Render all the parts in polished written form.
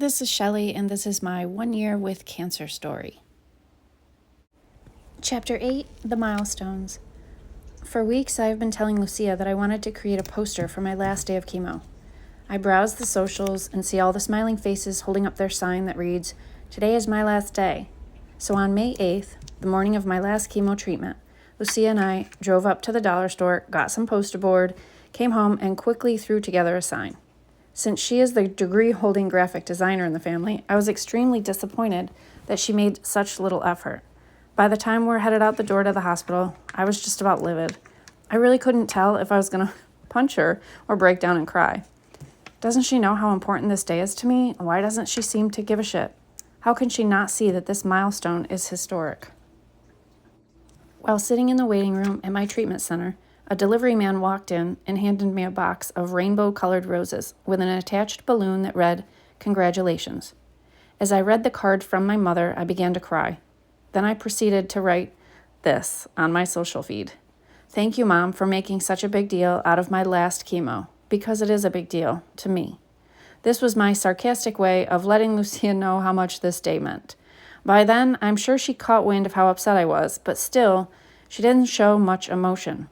This is Shelly, and this is my 1 year with cancer story. Chapter 8, The Milestones. For weeks, I have been telling Lucia that I wanted to create a poster for my last day of chemo. I browse the socials and see all the smiling faces holding up their sign that reads, "Today is my last day." So on May 8th, the morning of my last chemo treatment, Lucia and I drove up to the dollar store, got some poster board, came home, and quickly threw together a sign. Since she is the degree-holding graphic designer in the family, I was extremely disappointed that she made such little effort. By the time we're headed out the door to the hospital, I was just about livid. I really couldn't tell if I was going to punch her or break down and cry. Doesn't she know how important this day is to me? Why doesn't she seem to give a shit? How can she not see that this milestone is historic? While sitting in the waiting room at my treatment center, a delivery man walked in and handed me a box of rainbow-colored roses with an attached balloon that read, "Congratulations." As I read the card from my mother, I began to cry. Then I proceeded to write this on my social feed. "Thank you, Mom, for making such a big deal out of my last chemo, because it is a big deal to me." This was my sarcastic way of letting Lucia know how much this day meant. By then, I'm sure she caught wind of how upset I was, but still, she didn't show much emotion.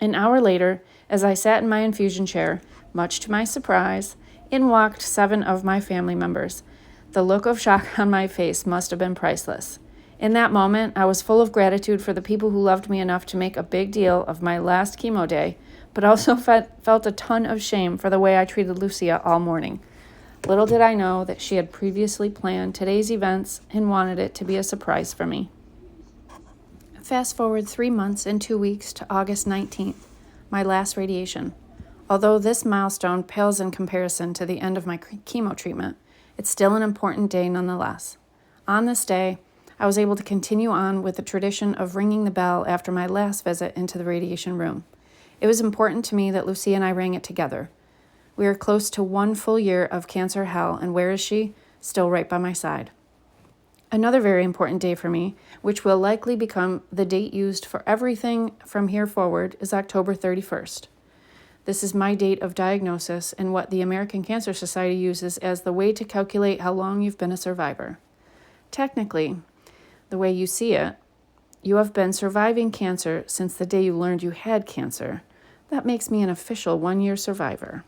An hour later, as I sat in my infusion chair, much to my surprise, in walked 7 of my family members. The look of shock on my face must have been priceless. In that moment, I was full of gratitude for the people who loved me enough to make a big deal of my last chemo day, but also felt a ton of shame for the way I treated Lucia all morning. Little did I know that she had previously planned today's events and wanted it to be a surprise for me. Fast forward 3 months and 2 weeks to August 19th, my last radiation. Although this milestone pales in comparison to the end of my chemo treatment, it's still an important day nonetheless. On this day, I was able to continue on with the tradition of ringing the bell after my last visit into the radiation room. It was important to me that Lucia and I rang it together. We are close to 1 full year of cancer hell, and where is she? Still right by my side. Another very important day for me, which will likely become the date used for everything from here forward, is October 31st. This is my date of diagnosis and what the American Cancer Society uses as the way to calculate how long you've been a survivor. Technically, the way you see it, you have been surviving cancer since the day you learned you had cancer. That makes me an official 1-year survivor.